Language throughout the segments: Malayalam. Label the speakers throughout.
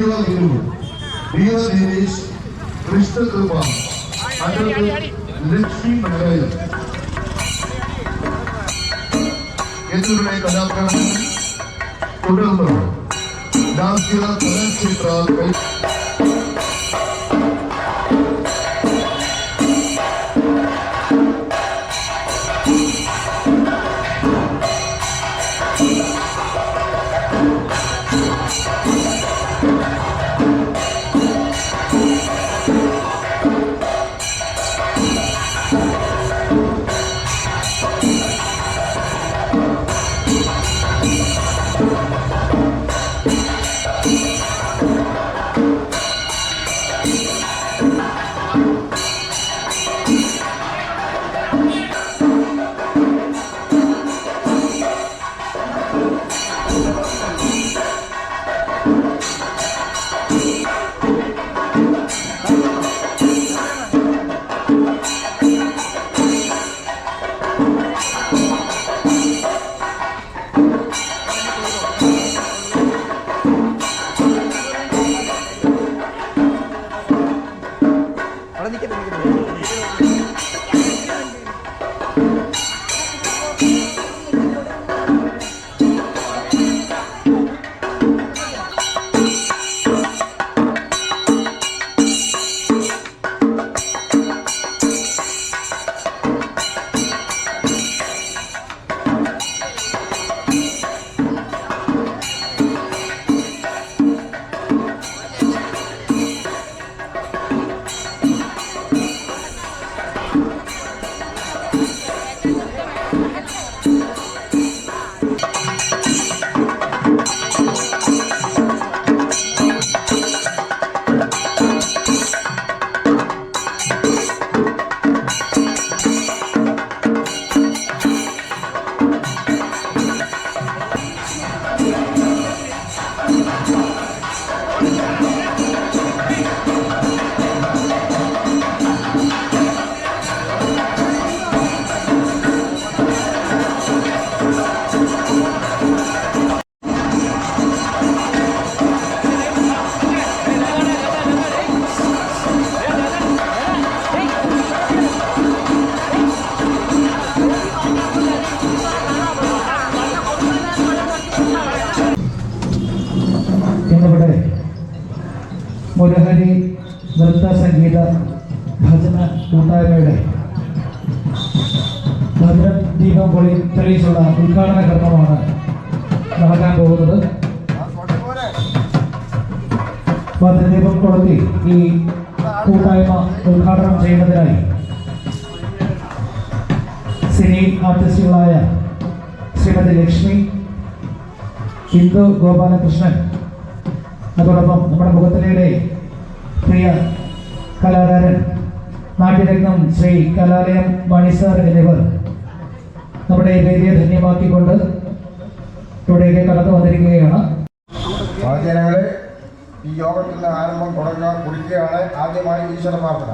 Speaker 1: Priya Guru, Priya Devish, Krishna Kripa, Advocate Lakshmi Mandal. എന്നിവരുടെ കലാപ്രകടനം തുടർന്ന് രാഷ്ട്രീയ ചലച്ചിത്ര മുരഹരി നൃത്ത സംഗീത ഭജന കൂട്ടായ്മയുടെ ഭജന ദീപം തെളിയിച്ചുള്ള ഉദ്ഘാടന കർമ്മമാണ് നടക്കാൻ പോകുന്നത്. ഭജനദീപം കൊളുത്തി ഈ കൂട്ടായ്മ ഉദ്ഘാടനം ചെയ്യുന്നതിനായി സിനി ആർട്ടിസ്റ്റുകളായ ശ്രീമതി ലക്ഷ്മി, ഇന്ദു ഗോപാലകൃഷ്ണൻ, അതോടൊപ്പം നമ്മുടെ മുഖത്തിലയുടെ പ്രിയ കലാകാരൻ നാട്യരത്നം ശ്രീ കലാലയം മണി സാർ എന്നിവർ നമ്മുടെ വേദിയെ ധന്യമാക്കിക്കൊണ്ട് ഇവിടേക്ക് കടന്നു വന്നിരിക്കുകയാണ്.
Speaker 2: സഹോദരങ്ങളെ, ഈ യോഗത്തിന്റെ ആരംഭം കുറിക്കുകയാണ്. ആദ്യമായി ഈശ്വര പ്രാർത്ഥന.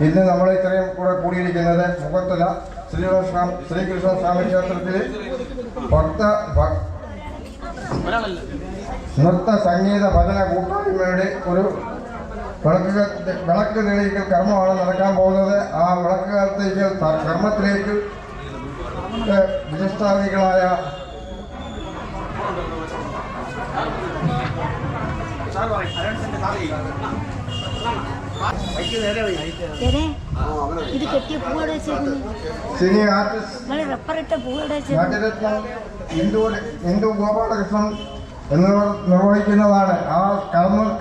Speaker 2: ഇന്ന് നമ്മൾ ഇത്രയും കൂടെ കൂടിയിരിക്കുന്നത് മുഖത്തല ശ്രീകൃഷ്ണ സ്വാമി ക്ഷേത്രത്തിലെ നൃത്ത സംഗീത ഭജന കൂട്ടായ്മയുടെ ഒരു വിളക്ക് തെളിയിക്കൽ കർമ്മമാണ് നടക്കാൻ പോകുന്നത്. ആ വിളക്ക് തെളിയിക്കൽ കർമ്മത്തിലേക്ക് വിശിഷ്ടാതികളായ സിനി ആർട്ടിസ്റ്റ് ഇന്ദു ഗോപാലകൃഷ്ണൻ എന്നിവർ നിർവഹിക്കുന്നതാണ്. ആ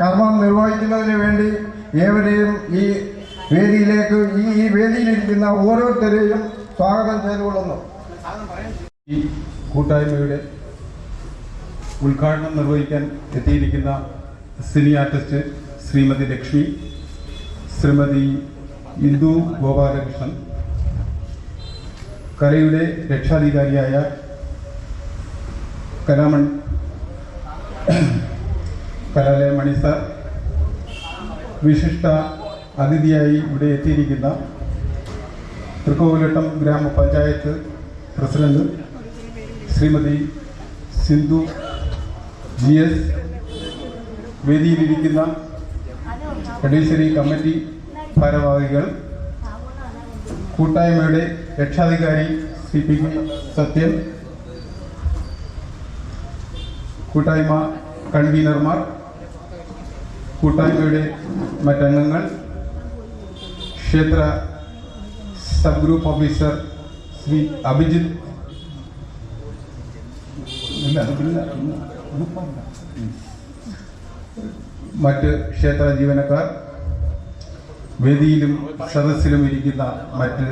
Speaker 2: കർമ്മം നിർവഹിക്കുന്നതിന് വേണ്ടി ഏവരെയും ഈ വേദിയിലേക്ക് ഈ വേദിയിലിരിക്കുന്ന ഓരോരുത്തരെയും സ്വാഗതം ചെയ്തുകൊള്ളുന്നു.
Speaker 3: ഈ കൂട്ടായ്മയുടെ ഉദ്ഘാടനം നിർവഹിക്കാൻ എത്തിയിരിക്കുന്ന സിനി ആർട്ടിസ്റ്റ് ശ്രീമതി ലക്ഷ്മി, ശ്രീമതി ഇന്ദു ഗോപാലകൃഷ്ണൻ, കലയുടെ രക്ഷാധികാരിയായ കലാലയ മണി സാർ, വിശിഷ്ട അതിഥിയായി ഇവിടെ എത്തിയിരിക്കുന്ന തൃക്കോവിലട്ടം ഗ്രാമപഞ്ചായത്ത് പ്രസിഡന്റ് ശ്രീമതി സിന്ധു GS, വേദിയിലിരിക്കുന്ന അഡീഷണറി കമ്മിറ്റി ഭാരവാഹികൾ, കൂട്ടായ്മയുടെ രക്ഷാധികാരി ശ്രീ പി സത്യൻ, കൂട്ടായ്മ കൺവീനർമാർ, കൂട്ടായ്മയുടെ മറ്റംഗങ്ങൾ, ക്ഷേത്ര sub group officer Shri Abhijith, മറ്റ് ക്ഷേത്ര ജീവനക്കാർ, വേദിയിലും സദസ്സിലും ഇരിക്കുന്ന മറ്റ്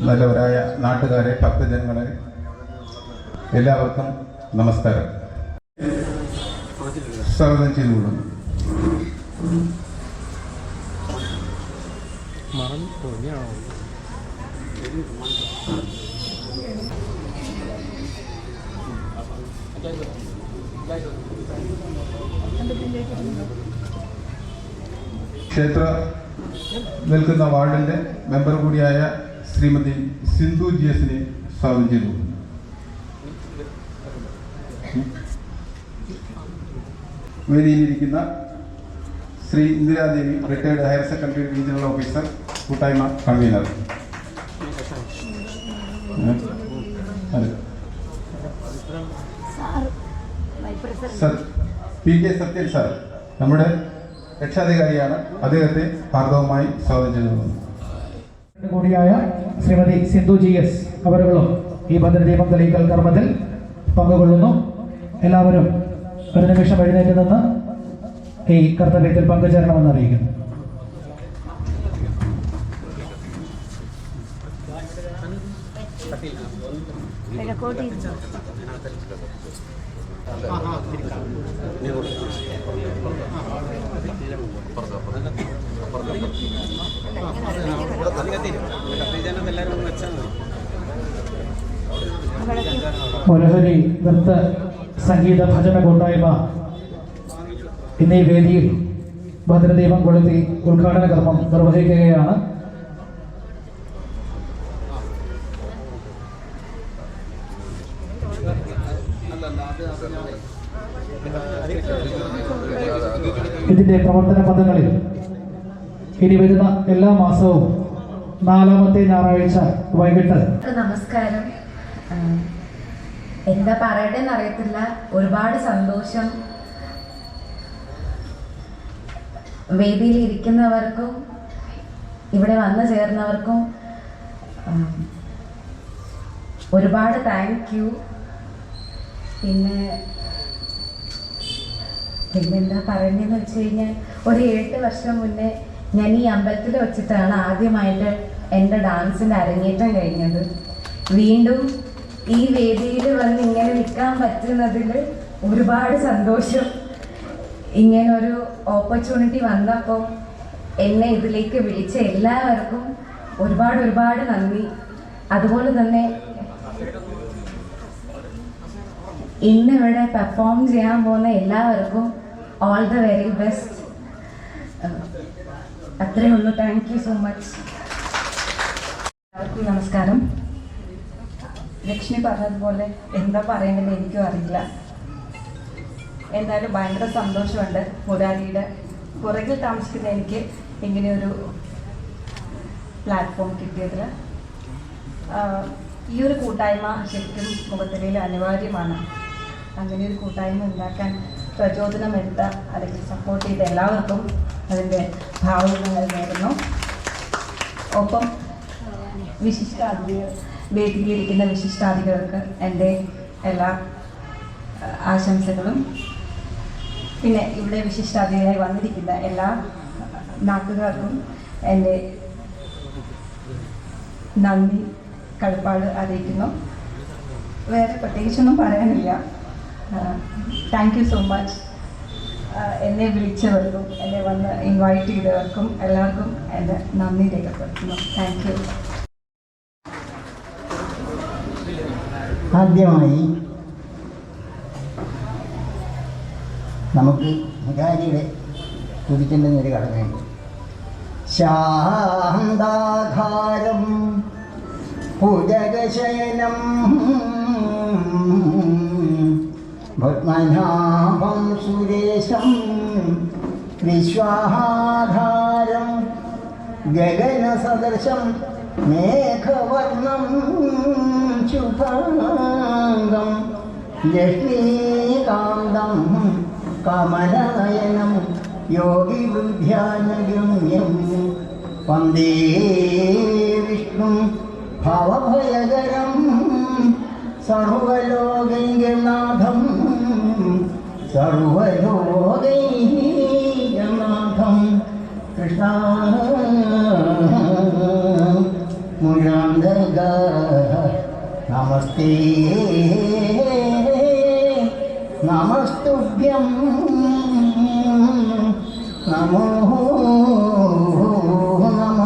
Speaker 3: നല്ലവരായ നാട്ടുകാരെ, ഭക്തജനങ്ങളെ എല്ലാവർക്കും നമസ്കാരം. സ്വാഗതം ചെയ്തുകൊള്ളുന്നു. ക്ഷേത്ര നിൽക്കുന്ന വാർഡിന്റെ മെമ്പർ കൂടിയായ ശ്രീമതി സിന്ധു GS സ്വാഗതം ചെയ്തു. വേദിയിലിരിക്കുന്ന Shri Indiradevi, retired higher secondary regional officer, കൂട്ടായ്മ കൺവീനർ. PK സത്യൻ സാർ നമ്മുടെ രക്ഷാധികാരിയാണ്. അദ്ദേഹത്തെ ഭാർഗവമായി സ്വാഗതം ചെയ്തു.
Speaker 1: കൂടിയായ ശ്രീമതി സിന്ധു GS അവരുകളും ഈ ഭദ്രദീപം തെളിയിക്കൽ കർമ്മത്തിൽ പങ്കുകൊള്ളുന്നു. എല്ലാവരും ഒരു നിമിഷം എഴുന്നേറ്റ് നിന്ന് ഈ കർത്തവ്യത്തിൽ പങ്കുചേരണമെന്ന് അറിയിക്കുന്നു. മനോഹരി നൃത്ത സംഗീത ഭജന കൂട്ടായ്മ ഇന്നീ വേദിയിൽ ഭദ്രദീപം കൊളുത്തി ഉദ്ഘാടന കർമ്മം നിർവഹിക്കുകയാണ്. ഇതിന്റെ പ്രവർത്തന പദങ്ങളിൽ ഇനി വരുന്ന എല്ലാ മാസവും 4ാമത്തെ ഞായറാഴ്ച വൈകിട്ട്.
Speaker 4: നമസ്കാരം. എന്താ പറയട്ടെന്ന് അറിയത്തില്ല. ഒരുപാട് സന്തോഷം. വേദിയിൽ ഇരിക്കുന്നവർക്കും ഇവിടെ വന്നു ചേർന്നവർക്കും ഒരുപാട് താങ്ക് യു. പിന്നെന്താ പറയുന്നതെന്ന് വെച്ച് കഴിഞ്ഞാൽ, ഒരു 8 വർഷം മുന്നേ ഞാൻ ഈ അമ്പലത്തിൽ വെച്ചിട്ടാണ് ആദ്യമായിട്ട് എൻ്റെ ഡാൻസിൻ്റെ അരങ്ങേറ്റം കഴിഞ്ഞത്. വീണ്ടും ഈ വേദിയിൽ വന്ന് ഇങ്ങനെ നിൽക്കാൻ പറ്റുന്നതിൽ ഒരുപാട് സന്തോഷം. ഇങ്ങനൊരു ഓപ്പർച്യൂണിറ്റി വന്നപ്പോൾ എന്നെ ഇതിലേക്ക് വിളിച്ച എല്ലാവർക്കും ഒരുപാട് നന്ദി. അതുപോലെ തന്നെ ഇന്ന് ഇവിടെ പെർഫോം ചെയ്യാൻ പോകുന്ന എല്ലാവർക്കും ഓൾ ദ വെരി ബെസ്റ്റ്. അത്രയേ ഉള്ളൂ. Thank you so much. എല്ലാവർക്കും നമസ്കാരം. ലക്ഷ്മി പറഞ്ഞതുപോലെ എന്താ പറയേണ്ടത് എനിക്കും അറിയില്ല. എന്തായാലും ഭയങ്കര സന്തോഷമുണ്ട് മുരാരിയുടെ പുറകിൽ താമസിക്കുന്ന എനിക്ക് ഇങ്ങനെയൊരു പ്ലാറ്റ്ഫോം കിട്ടിയതിൽ. ഈ ഒരു കൂട്ടായ്മ ശരിക്കും മുഖത്തലയിൽ അനിവാര്യമാണ്. അങ്ങനെ ഒരു കൂട്ടായ്മ ഉണ്ടാക്കാൻ പ്രചോദനമെടുത്ത അല്ലെങ്കിൽ സപ്പോർട്ട് ചെയ്ത എല്ലാവർക്കും അതിൻ്റെ ഭാവങ്ങൾ നേരുന്നു. ഒപ്പം വിശിഷ്ടാതിഥികൾ, വേദിയിലിരിക്കുന്ന വിശിഷ്ടാതിഥികൾക്ക് എൻ്റെ എല്ലാ ആശംസകളും. പിന്നെ ഇവിടെ വിശിഷ്ടാതിഥിയായി വന്നിരിക്കുന്ന എല്ലാ നാട്ടുകാർക്കും എൻ്റെ നന്ദി, കടപ്പാട് അറിയിക്കുന്നു. വേറെ പ്രത്യേകിച്ചൊന്നും പറയാനില്ല. Thank you so much. എന്നെ വിളിച്ചവർക്കും എന്നെ വന്ന് ഇൻവൈറ്റ് ചെയ്തവർക്കും എല്ലാവർക്കും എൻ്റെ നന്ദി രേഖപ്പെടുത്തുന്നു. Thank you.
Speaker 5: ആദ്യമായി നമുക്ക് മുരാരിയുടെ തുടിക്കേണ്ടുന്നൊരു കടമയുണ്ട്. ശാന്താധാരം ഭുജഗശയനം പത്മനാഭം സുരേശം വിശ്വാധാരം ഗഗനസദൃശം മേഘവർണം ശുഭാംഗം ലക്ഷ്മീകാന്തം കമലനയനം യോഗിവൃദ്ധ്യാനഗമ്യം വന്ദേ വിഷ്ണു ഭവഭയകരം സർവലോകൈകനാഥം സർവലോകൈകനാഥം കൃഷ്ണ മുരാന്തക നമസ്തേ നമസ്തുഭ്യം നമോ നമ.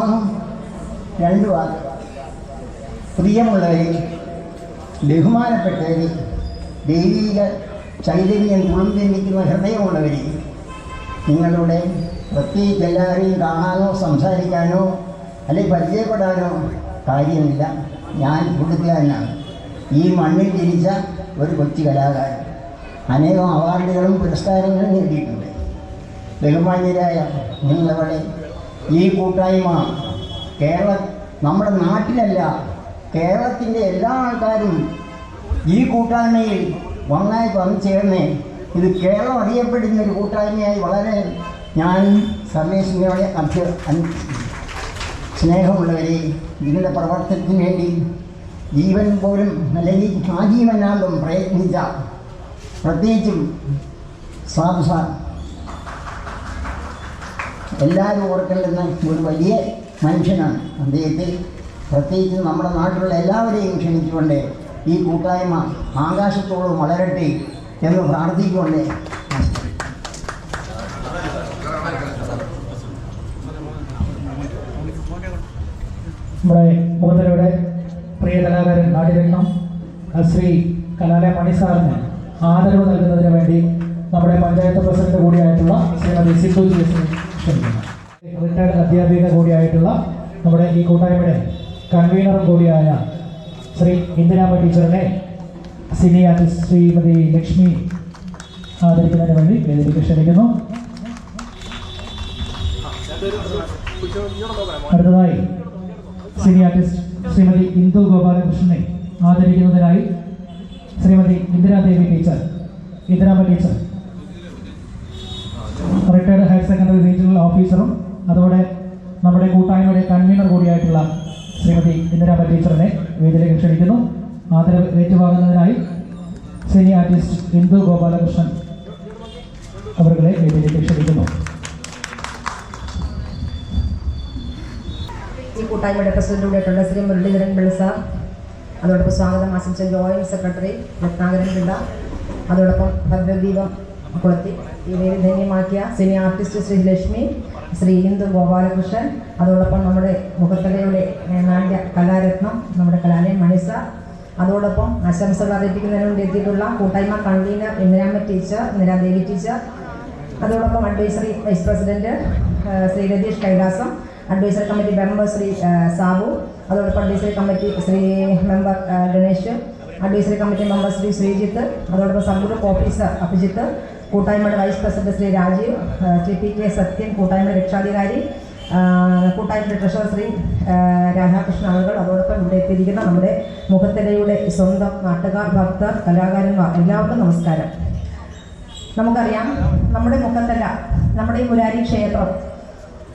Speaker 5: രണ്ട് വാക്ക്. പ്രിയമുള്ളവരെ, ബഹുമാനപ്പെട്ടവരെ, ദൈവിക ചൈതന്യം തുളുമ്പെന്നിക്കുന്ന ഹൃദയമുള്ളവരെ, നിങ്ങളുടെ പ്രത്യേകിച്ച് എല്ലാവരെയും കാണാനോ സംസാരിക്കാനോ അല്ലെങ്കിൽ പരിചയപ്പെടാനോ കാര്യമില്ല. ഞാൻ കൊടുക്കാനാണ് ഈ മണ്ണിൽ ജനിച്ച ഒരു കൊച്ചു കലാകാരൻ. അനേകം അവാർഡുകളും പുരസ്കാരങ്ങളും നേടിയിട്ടുണ്ട്. ബഹുമാന്യരായ നിങ്ങളവിടെ ഈ കൂട്ടായ്മ നമ്മുടെ നാട്ടിലല്ല, കേരളത്തിൻ്റെ എല്ലാ ആൾക്കാരും ഈ കൂട്ടായ്മയിൽ വന്നു ചേർന്ന് ഇത് കേരളം അറിയപ്പെടുന്ന ഒരു കൂട്ടായ്മയായി വളരെ ഞാൻ സർവേശ്വരയോടെ സ്നേഹമുള്ളവരെ, ഇതിൻ്റെ പ്രവർത്തനത്തിന് വേണ്ടി ജീവൻ പോലും അല്ലെങ്കിൽ ആജീവനാന്തം പ്രയത്നിച്ച പ്രത്യേകിച്ചും സാധു സാർ എല്ലാവരും ഓർക്കേണ്ടുന്ന ഒരു വലിയ മനുഷ്യനാണ്. അദ്ദേഹത്തെ പ്രത്യേകിച്ച് നമ്മുടെ നാട്ടിലുള്ള എല്ലാവരെയും ക്ഷണിച്ചുകൊണ്ട് ഈ കൂട്ടായ്മ ആകാശത്തോളം വളരട്ടെ എന്ന് പ്രാർത്ഥിച്ചുകൊണ്ട്
Speaker 1: നമ്മുടെ മുഖത്തലയുടെ പ്രിയ കലാകാരൻ നാട്യരത്നം ശ്രീ കലാലയ മണി സാറിന് ആദരവ് നൽകുന്നതിന് വേണ്ടി നമ്മുടെ പഞ്ചായത്ത് പ്രസിഡന്റ് കൂടിയായിട്ടുള്ള ശ്രീമതി സിന്ധു ജിഎസിനെ ക്ഷണിക്കുന്നു. റിട്ടയർഡ് അധ്യാപിക കൂടിയായിട്ടുള്ള നമ്മുടെ ഈ കൂട്ടായ്മയുടെ കൺവീനറും കൂടിയായ ശ്രീ ഇന്ദിരാമ ടീച്ചറിനെ സിനി ആർട്ടിസ്റ്റ് ശ്രീമതി ലക്ഷ്മി ആദരിക്കുന്നതിന് വേണ്ടി വേദിയിലേക്ക് ക്ഷണിക്കുന്നു. അടുത്തതായി സിനി ആർട്ടിസ്റ്റ് ശ്രീമതി ഇന്ദു ഗോപാലകൃഷ്ണനെ ആദരിക്കുന്നതിനായി Shrimati Indirama teacher retired higher secondary regional ഓഫീസറും അതോടെ നമ്മുടെ കൂട്ടായ്മയുടെ കൺവീനർ കൂടിയായിട്ടുള്ള ശ്രീമതി ഇന്ദിരാമ ടീച്ചറിനെ വേദിയിലേക്ക് ക്ഷണിക്കുന്നു. ആദരവ് ഏറ്റുവാങ്ങുന്നതിനായി സിനി ആർട്ടിസ്റ്റ് ഇന്ദു ഗോപാലകൃഷ്ണൻ അവരുടെ വേദിയിലേക്ക് ക്ഷണിക്കുന്നു.
Speaker 4: ഈ കൂട്ടായ്മയുടെ പ്രസിഡന്റ് കൂടിയായിട്ടുള്ള ശ്രീ മുരളീധരൻ പിള്ള സാർ, അതോടൊപ്പം സ്വാഗതം ആശംസ ജോയിന്റ് സെക്രട്ടറി രത്നാകരൻ പിള്ള, അതോടൊപ്പം ഭദ്രദീപം കുളത്തി, ഈ വേദി ധന്യമാക്കിയ സിനി ആർട്ടിസ്റ്റ് ശ്രീ ലക്ഷ്മി, ശ്രീ ഇന്ദു ഗോപാലകൃഷ്ണൻ, അതോടൊപ്പം നമ്മുടെ മുഖത്തലയുടെ നാട്യ കലാരത്നം നമ്മുടെ കലാലയം മണിസ, അതോടൊപ്പം ആശംസകൾ അറിയിപ്പിക്കുന്നതിന് വേണ്ടി എത്തിയിട്ടുള്ള കൂട്ടായ്മ കൺവീനർ ഇന്ദിരാദേവി ടീച്ചർ, അതോടൊപ്പം advisory vice president Shri Ratheesh Kailasam, advisory committee member Shri Sabu, അതോടൊപ്പം advisory committee Shri member Ganesh, advisory committee member Shri Sreejith, അതോടൊപ്പം സബ് ഗ്രൂപ്പ് ഓഫീസർ അഭിജിത്ത്, കൂട്ടായ്മയുടെ vice president Shri Rajeev, Shri P K Sathyan കൂട്ടായ്മയുടെ രക്ഷാധികാരി, കൂട്ടായ്മയുടെ ട്രഷറർ ശ്രീ രാധാകൃഷ്ണൻ ആളുകൾ, അതോടൊപ്പം ഇവിടെ എത്തിയിരിക്കുന്ന നമ്മുടെ മുഖത്തലയുടെ സ്വന്തം നാട്ടുകാർ, ഭക്തർ, കലാകാരന്മാർ, എല്ലാവർക്കും നമസ്കാരം. നമുക്കറിയാം, നമ്മുടെ മുഖത്തല, നമ്മുടെ ഈ മുരാരി ക്ഷേത്രം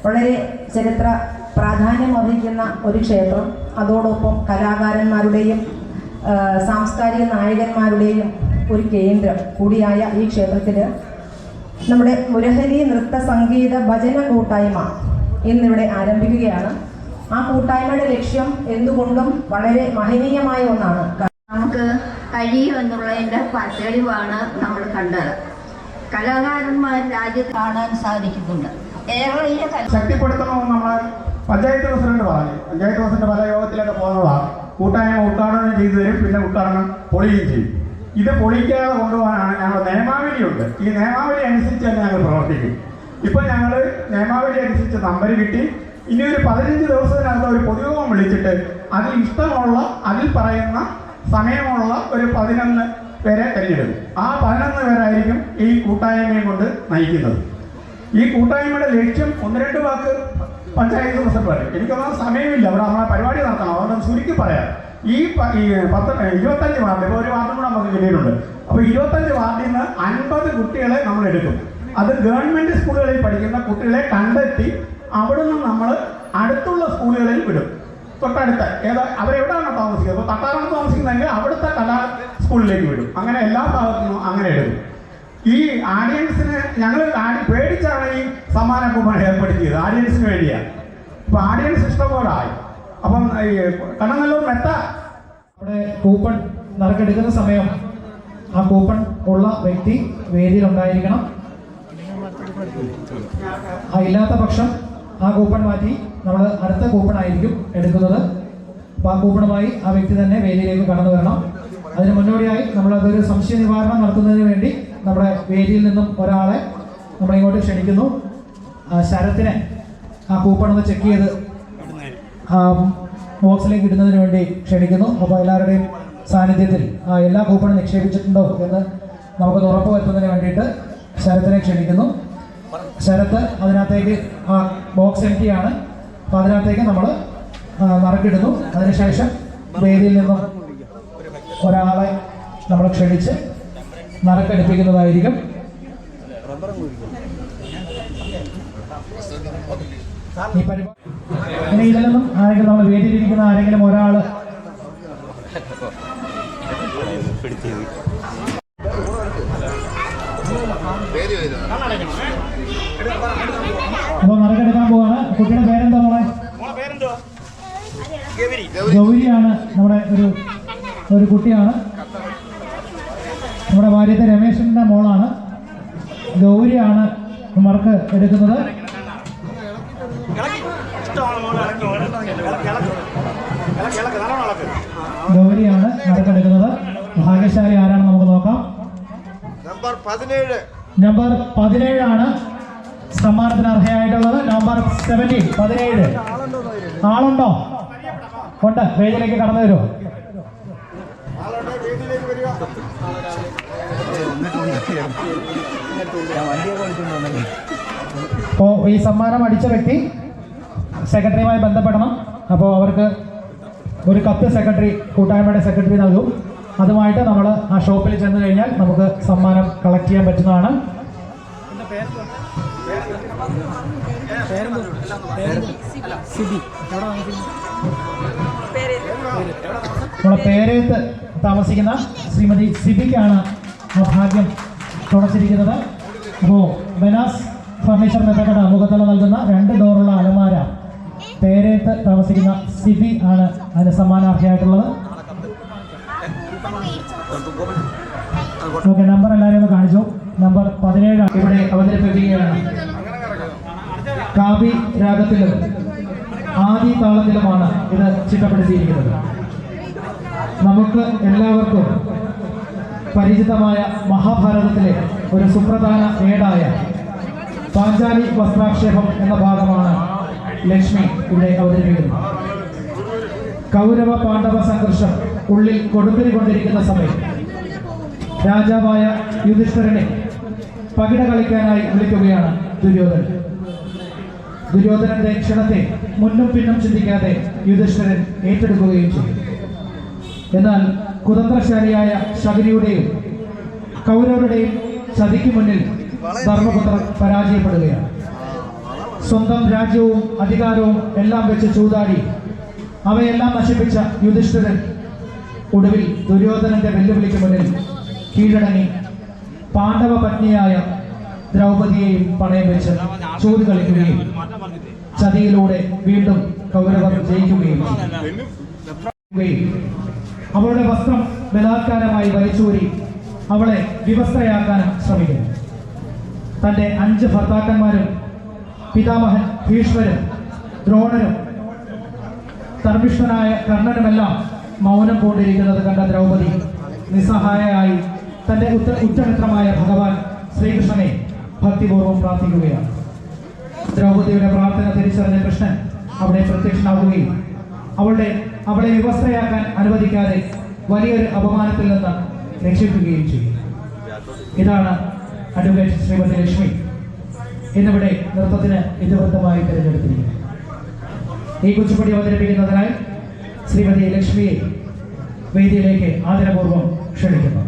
Speaker 4: വളരെ ചരിത്ര പ്രാധാന്യം വഹിക്കുന്ന ഒരു ക്ഷേത്രം, അതോടൊപ്പം കലാകാരന്മാരുടെയും സാംസ്കാരിക നായകന്മാരുടെയും ഒരു കേന്ദ്രം കൂടിയായ ഈ ക്ഷേത്രത്തിൽ നമ്മുടെ മുരഹരി നൃത്ത സംഗീത ഭജന കൂട്ടായ്മ ഇന്നിവിടെ ആരംഭിക്കുകയാണ്. ആ കൂട്ടായ്മയുടെ ലക്ഷ്യം എന്തുകൊണ്ടും വളരെ മഹനീയമായ ഒന്നാണ്.
Speaker 6: നമുക്ക് കഴിയുമെന്നുള്ളതിൻ്റെ തെളിവാണ് നമ്മൾ കണ്ടത്. കലാകാരന്മാർ രാജ്യത്ത് കാണാൻ സാധിക്കുന്നുണ്ട്.
Speaker 7: ശക്തിപ്പെടുത്തണമെന്ന് നമ്മൾ പഞ്ചായത്ത് പ്രസിഡന്റ് പറഞ്ഞു. പഞ്ചായത്ത് പ്രസിഡന്റ് പല യോഗത്തിലൊക്കെ പോകുന്നതാണ്. കൂട്ടായ്മ ഉദ്ഘാടനം ചെയ്തു തരും, പിന്നെ ഉദ്ഘാടനം പൊളിയും ചെയ്യും. ഇത് പൊളിക്കാതെ കൊണ്ടുപോകാനാണ് ഞങ്ങൾ നിയമാവലിയുണ്ട്. ഈ നിയമാവലി അനുസരിച്ച് തന്നെ ഞങ്ങൾ പ്രവർത്തിക്കും. ഇപ്പം ഞങ്ങൾ നിയമാവലി അനുസരിച്ച് നമ്പർ കിട്ടി, ഇനി ഒരു 15 ദിവസത്തിനകത്ത് ഒരു പൊതുയോഗം വിളിച്ചിട്ട് അതിൽ ഇഷ്ടമുള്ള, അതിൽ പറയുന്ന സമയമുള്ള ഒരു 11 പേരെ തിരഞ്ഞെടുക്കും. ആ 11 പേരായിരിക്കും ഈ കൂട്ടായ്മയെ കൊണ്ട് നയിക്കുന്നത്. ഈ കൂട്ടായ്മയുടെ ലക്ഷ്യം 1-2 വാക്ക് പഞ്ചായത്ത് പ്രസിഡന്റ് പറയും. എനിക്കൊന്നും സമയമില്ല, ഇവിടെ നമ്മളെ പരിപാടി നടത്തണം, അതുകൊണ്ട് ചുരുക്കി പറയാം. ഈ 25 വാർഡ്, ഇപ്പോൾ ഒരു വാർഡും കൂടെ നമുക്ക് കിട്ടിയിട്ടുണ്ട്. അപ്പോൾ 25 വാർഡിൽ നിന്ന് 50 കുട്ടികളെ നമ്മൾ എടുക്കും. അത് ഗവൺമെൻറ് സ്കൂളുകളിൽ പഠിക്കുന്ന കുട്ടികളെ കണ്ടെത്തി അവിടെ നിന്ന് നമ്മൾ അടുത്തുള്ള സ്കൂളുകളിൽ വിടും. തൊട്ടടുത്ത അവരെവിടെയാണ് താമസിക്കുന്നത്, ഇപ്പോൾ തട്ടാറാണ് താമസിക്കുന്നതെങ്കിൽ അവിടുത്തെ കലാ സ്കൂളിലേക്ക് വിടും. അങ്ങനെ എല്ലാ ഭാഗത്തു നിന്നും അങ്ങനെ എടുക്കും. ഈ ആഡിയൻസിന് ഞങ്ങൾ പേടിച്ചാണ് ഈ സമ്മാന കൂപ്പൺ ഏർപ്പെടുത്തിയത്, ആഡിയൻസിന് വേണ്ടിയാണ്. ഇപ്പോൾ ആഡിയൻസ് ഇഷ്ടംപോലെ ആയി. അപ്പം ഈ കണ്ണനല്ലൂർ മെത്ത
Speaker 1: അവിടെ കൂപ്പൺ നറുക്കെടുക്കുന്ന സമയം ആ കൂപ്പൺ ഉള്ള വ്യക്തി വേദിയിലുണ്ടായിരിക്കണം. ഇല്ലാത്ത പക്ഷം ആ കൂപ്പൺ മാറ്റി നമ്മൾ അടുത്ത കൂപ്പൺ ആയിരിക്കും എടുക്കുന്നത്. അപ്പോൾ ആ കൂപ്പണുമായി ആ വ്യക്തി തന്നെ വേദിയിലേക്ക് കടന്നു വരണം. അതിന് മുന്നോടിയായി നമ്മളതൊരു സംശയ നിവാരണം നടത്തുന്നതിന് വേണ്ടി നമ്മുടെ വേദിയിൽ നിന്നും ഒരാളെ നമ്മളിങ്ങോട്ട് ക്ഷണിക്കുന്നു. ശരത്തിനെ ആ കൂപ്പൺ ഒന്ന് ചെക്ക് ചെയ്ത് ബോക്സിലേക്ക് ഇടുന്നതിന് വേണ്ടി ക്ഷണിക്കുന്നു. അപ്പോൾ എല്ലാവരുടെയും സാന്നിധ്യത്തിൽ എല്ലാ കൂപ്പണും നിക്ഷേപിച്ചിട്ടുണ്ടോ എന്ന് നമുക്കൊന്ന് ഉറപ്പ് വരുത്തുന്നതിന് വേണ്ടിയിട്ട് ശരത്തിനെ ക്ഷണിക്കുന്നു. ശരത്ത് അതിനകത്തേക്ക് ആ ബോക്സ് എംറ്റിയാണ്. അപ്പോൾ അതിനകത്തേക്ക് നമ്മൾ നറുക്കിടുന്നു. അതിനുശേഷം വേദിയിൽ നിന്നും ഒരാളെ നമ്മൾ ക്ഷണിച്ച് നറുക്കെടുപ്പിക്കുന്നതായിരിക്കും. ഈ പരിപാടി ഇനി ഇതിൽ നിന്നും ആരെങ്കിലും നമ്മൾ വേദിയിലിരിക്കുന്ന ആരെങ്കിലും ഒരാൾ അപ്പോൾ നറുക്കെടുക്കാൻ പോവാണ്. കുട്ടിയുടെ പേരെന്താ മോളെ? ഗൗരിയാണ്. നമ്മുടെ ഒരു കുട്ടിയാണ്. നമ്മുടെ ഭാര്യത്തെ രമേശിൻ്റെ മോളാണ്. ഗൗരിയാണ് നറുക്ക് എടുക്കുന്നത്. ഗൗരിയാണ് നറുക്കെടുക്കുന്നത്. ഭാഗ്യശാലി ആരാണെന്ന് നമുക്ക് നോക്കാം. നമ്പർ 17 ആണ് സമ്മാനത്തിന് അർഹയായിട്ടുള്ളത്. നമ്പർ 17 ആളുണ്ടോ? ഉണ്ട്. വേദിയിലേക്ക് കടന്നു വരുമോ? അപ്പോൾ ഈ സമ്മാനം അടിച്ച വ്യക്തി സെക്രട്ടറിയുമായി ബന്ധപ്പെടണം. അപ്പോൾ അവർക്ക് ഒരു കത്ത് സെക്രട്ടറി, കൂട്ടായ്മയുടെ സെക്രട്ടറി നൽകും. അതുമായിട്ട് നമ്മൾ ആ ഷോപ്പിൽ ചെന്ന് കഴിഞ്ഞാൽ നമുക്ക് സമ്മാനം കളക്ട് ചെയ്യാൻ പറ്റുന്നതാണ്. നമ്മളെ പേരേത്ത് താമസിക്കുന്ന ശ്രീമതി സിബിക്കാണ് ആ ഭാഗ്യം തുണച്ചിരിക്കുന്നത്. അപ്പോൾ ബനാസ് ഫർണിച്ചർ മെത്തക്കട മുഖത്തല നൽകുന്ന 2 ഡോറുള്ള അലമാര പേരേത്ത് താമസിക്കുന്ന സിബി ആണ് അതിന് സമ്മാനാർഹയായിട്ടുള്ളത്. ഓക്കെ, നമ്പർ എല്ലാവരും ഒന്ന് കാണിച്ചു. നമ്പർ 17 ഇവിടെ അവതരിപ്പിക്കുകയാണ്. കാവി രാഗത്തിലും ആദി താളത്തിലുമാണ് ഇത് ചിട്ടപ്പെടുത്തിയിരിക്കുന്നത്. നമുക്ക് എല്ലാവർക്കും പരിചിതമായ മഹാഭാരതത്തിലെ ഒരു സുപ്രധാന ഏടായ പാഞ്ചാലി വസ്ത്രാക്ഷേപം എന്ന ഭാഗമാണ് ലക്ഷ്മി ഇവിടെ അവതരിപ്പിക്കുന്നത്. കൗരവ പാണ്ഡവ സംഘർഷം ഉള്ളിൽ കൊടുമ്പിരി കൊണ്ടിരിക്കുന്ന സമയം രാജാവായ യുധിഷ്ഠിരനെ പകിട കളിക്കാനായി വിളിക്കുകയാണ് ദുര്യോധനൻ. ദുര്യോധനന്റെ ക്ഷണത്തെ മുന്നും പിന്നും ചിന്തിക്കാതെ യുധിഷ്ഠിരൻ ഏറ്റെടുക്കുകയും ചെയ്തു. എന്നാൽ കുതന്ത്രശാലിയായ ശകുനിയുടെയും കൗരവരുടെയും ചതിക്ക് മുന്നിൽ ധർമ്മപുത്രൻ പരാജയപ്പെടുകയാണ്. സ്വന്തം രാജ്യവും അധികാരവും എല്ലാം വെച്ച് ചൂതാടി അവയെല്ലാം നശിപ്പിച്ച യുധിഷ്ഠിരൻ ഒടുവിൽ ദുര്യോധനന്റെ വെല്ലുവിളിക്ക് മുന്നിൽ കീഴടങ്ങി പാണ്ഡവ പത്നിയായ ദ്രൗപദിയെയും പണയം വെച്ച് ചൂത് കളിക്കുകയും ചതിയിലൂടെ വീണ്ടും കൗരവർ ജയിക്കുകയും അവളുടെ വസ്ത്രം ബലാത്കാരമായി വലിച്ചൂരി അവളെ വിവസ്ത്രയാക്കാനും ശ്രമിക്കുന്നു. തൻ്റെ 5 ഭർത്താക്കന്മാരും പിതാമഹൻ ഭീഷ്മരും ദ്രോണരും ധർമ്മിഷ്ഠനായ കർണനുമെല്ലാം മൗനം പൂണ്ടിരിക്കുന്നത് കണ്ട ദ്രൗപദി നിസ്സഹായയായി തൻ്റെ ഉറ്റമിത്രമായ ഭഗവാൻ ശ്രീകൃഷ്ണനെ ഭക്തിപൂർവ്വം പ്രാർത്ഥിക്കുകയാണ്. ദ്രൗപദിയുടെ പ്രാർത്ഥന തിരിച്ചറിഞ്ഞ കൃഷ്ണൻ അവിടെ പ്രത്യക്ഷനാവുകയും അവളെ വിവസ്ത്രയാക്കാൻ അനുവദിക്കാതെ വലിയൊരു അപമാനത്തിൽ നിന്ന് രക്ഷിക്കുകയും ചെയ്യും. ഇതാണ് അഡ്വക്കേറ്റ് ശ്രീമതി ലക്ഷ്മി എന്നിവിടെ നൃത്തത്തിന് ഇതിവൃത്തമായി തിരഞ്ഞെടുത്തിരിക്കുന്നത്. ഈ കുച്ചിപ്പുടി അവതരിപ്പിക്കുന്നതിനായി ശ്രീമതി ലക്ഷ്മിയെ വേദിയിലേക്ക് ആദരപൂർവ്വം ക്ഷണിക്കുന്നു.